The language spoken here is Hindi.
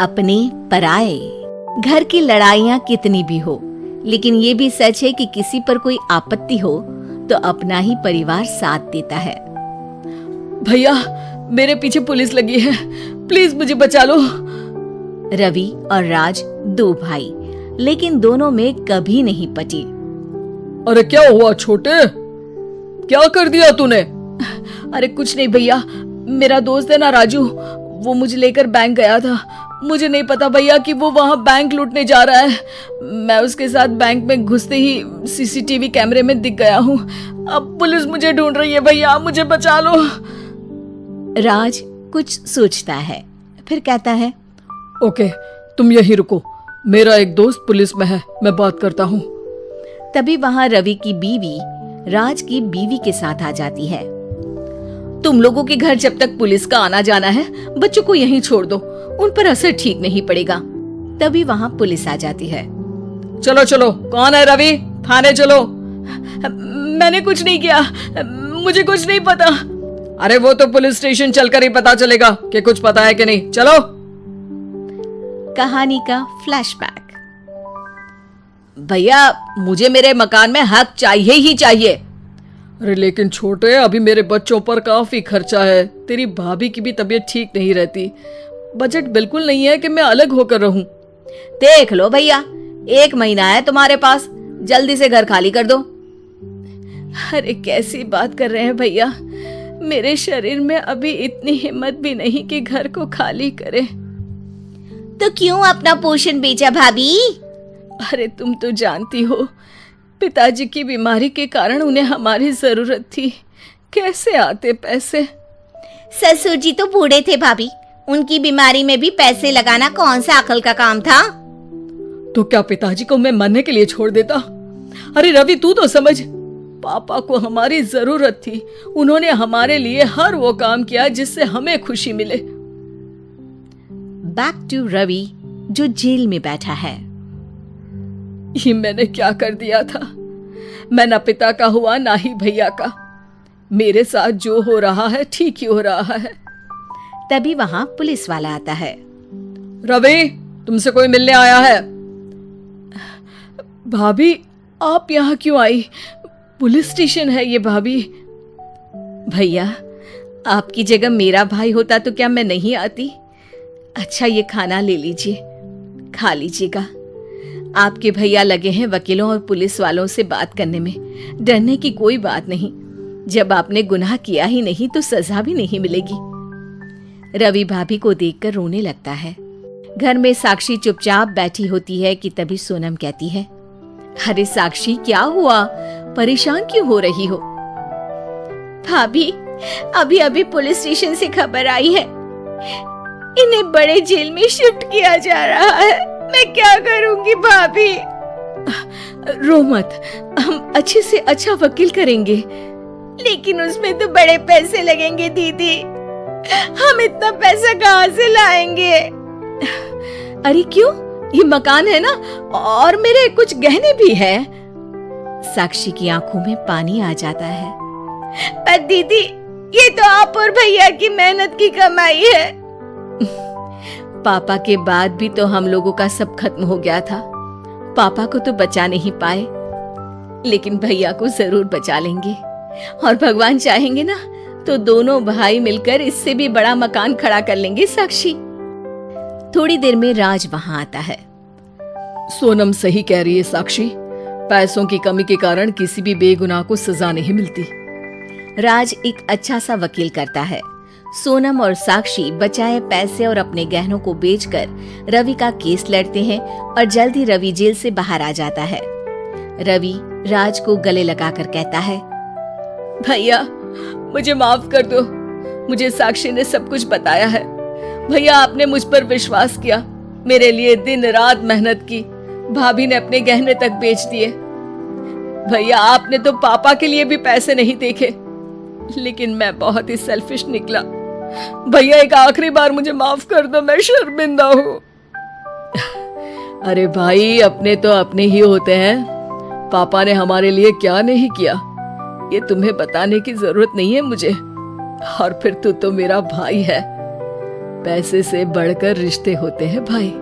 अपने पराए। घर की लड़ाइयाँ कितनी भी हो, लेकिन ये भी सच है कि किसी पर कोई आपत्ति हो तो अपना ही परिवार साथ देता है। भैया, मेरे पीछे पुलिस लगी है, प्लीज मुझे बचा लो। रवि और राज दो भाई, लेकिन दोनों में कभी नहीं पटी। अरे क्या हुआ छोटे, क्या कर दिया तूने? अरे कुछ नहीं भैया, मेरा दोस्त है ना राजू, वो मुझे लेकर बैंक गया था। मुझे नहीं पता भैया कि वो वहां बैंक लूटने जा रहा है। मैं उसके साथ बैंक में घुसते ही सीसीटीवी कैमरे में दिख गया हूँ। अब पुलिस मुझे ढूंढ रही है भैया, मुझे बचा लो। राज कुछ सोचता है, फिर कहता है, ओके, तुम यहीं रुको, मेरा एक दोस्त पुलिस में है, मैं बात करता हूँ। तभी वहां रवि की बीवी राज की बीवी के साथ आ जाती है। तुम लोगों के घर जब तक पुलिस का आना जाना है, बच्चों को यहीं छोड़ दो, उन पर असर ठीक नहीं पड़ेगा। तभी वहां पुलिस आ जाती है। चलो चलो, कौन है रवि, थाने चलो। मैंने कुछ नहीं किया, मुझे कुछ नहीं पता। अरे वो तो पुलिस स्टेशन चलकर ही पता चलेगा कि कुछ पता है कि नहीं, चलो। कहानी का फ्लैशबैक। भैया, मुझे मेरे मकान में हक चाहिए ही चाहिए। अरे लेकिन छोटे, अभी मेरे बच्चों पर काफी खर्चा है, तेरी भाभी की भी तबीयत ठीक नहीं रहती, बजट बिल्कुल नहीं है कि मैं अलग होकर रहूं। देख लो भैया, 1 महीना है तुम्हारे पास, जल्दी से घर खाली कर दो। अरे कैसी बात कर रहे हैं भैया, मेरे शरीर में अभी इतनी हिम्मत भी नहीं कि घर को खाली करे। तो क्यों अपना पोषण बेचा भाभी? अरे तुम तो जानती हो, पिताजी की बीमारी के कारण उन्हें हमारी जरूरत थी, कैसे आते पैसे। ससुर जी तो बूढ़े थे भाभी, उनकी बीमारी में भी पैसे लगाना कौन सा अकल का काम था। तो क्या पिताजी को मैं मरने के लिए छोड़ देता? अरे रवि, तू तो समझ, पापा को हमारी जरूरत थी, उन्होंने हमारे लिए हर वो काम किया जिससे हमें खुशी मिले। बैक टू रवि जो जेल में बैठा है। ये मैंने क्या कर दिया था? मैं ना पिता का हुआ ना ही भैया का। मेरे साथ जो हो रहा है ठीक ही हो रहा है। तभी वहां पुलिस वाला आता है। रवि, तुमसे कोई मिलने आया है। भाभी, आप यहाँ क्यों आई? पुलिस स्टेशन है ये भाभी। भैया, आपकी जगह मेरा भाई होता तो क्या मैं नहीं आती? अच्छा, ये खाना ले लीजिए, खा लीजिएगा। आपके भैया लगे हैं वकीलों और पुलिस वालों से बात करने में, डरने की कोई बात नहीं। जब आपने गुनाह किया ही नहीं तो सजा भी नहीं मिलेगी। रवि भाभी को देखकर रोने लगता है। घर में साक्षी चुपचाप बैठी होती है कि तभी सोनम कहती है, अरे साक्षी, क्या हुआ, परेशान क्यों हो रही हो? भाभी, अभी अभी पुलिस स्टेशन से खबर आई है, इन्हें बड़े जेल में शिफ्ट किया जा रहा है। मैं क्या करूंगी भाभी? रो मत, हम अच्छे से अच्छा वकील करेंगे। लेकिन उसमें तो बड़े पैसे लगेंगे दीदी, हम इतना पैसा कहाँ से लाएंगे? अरे क्यों, ये मकान है ना, और मेरे कुछ गहने भी है। साक्षी की आंखों में पानी आ जाता है। पर दीदी, ये तो आप और भैया की मेहनत की कमाई है। पापा के बाद भी तो हम लोगों का सब खत्म हो गया था। पापा को तो बचा नहीं पाए, लेकिन भैया को जरूर बचा लेंगे, और भगवान चाहेंगे ना तो दोनों भाई मिलकर इससे भी बड़ा मकान खड़ा कर लेंगे। साक्षी। थोड़ी देर में राज वहां आता है। सोनम सही कह रही है साक्षी, पैसों की कमी के कारण किसी भी बेगुनाह को सजा नहीं मिलती। राज एक अच्छा सा वकील करता है। सोनम और साक्षी बचाए पैसे और अपने गहनों को बेचकर रवि का केस लड़ते हैं और जल्द ही रवि जेल से बाहर आ जाता है। रवि राज को गले लगाकर कहता है, भैया मुझे माफ कर दो, मुझे साक्षी ने सब कुछ बताया है। भैया, आपने मुझ पर विश्वास किया, मेरे लिए दिन रात मेहनत की, भाभी ने अपने गहने तक बेच दिए। भैया, आपने तो पापा के लिए भी पैसे नहीं देखे, लेकिन मैं बहुत ही सेल्फिश निकला। भैया, एक आखिरी बार मुझे माफ कर दो, मैं शर्मिंदा हूँ। अरे भाई, अपने तो अपने ही होते हैं, पापा ने हमारे लिए क्या नहीं किया ये तुम्हें बताने की जरूरत नहीं है मुझे। और फिर तू तो मेरा भाई है। पैसे से बढ़कर रिश्ते होते हैं भाई।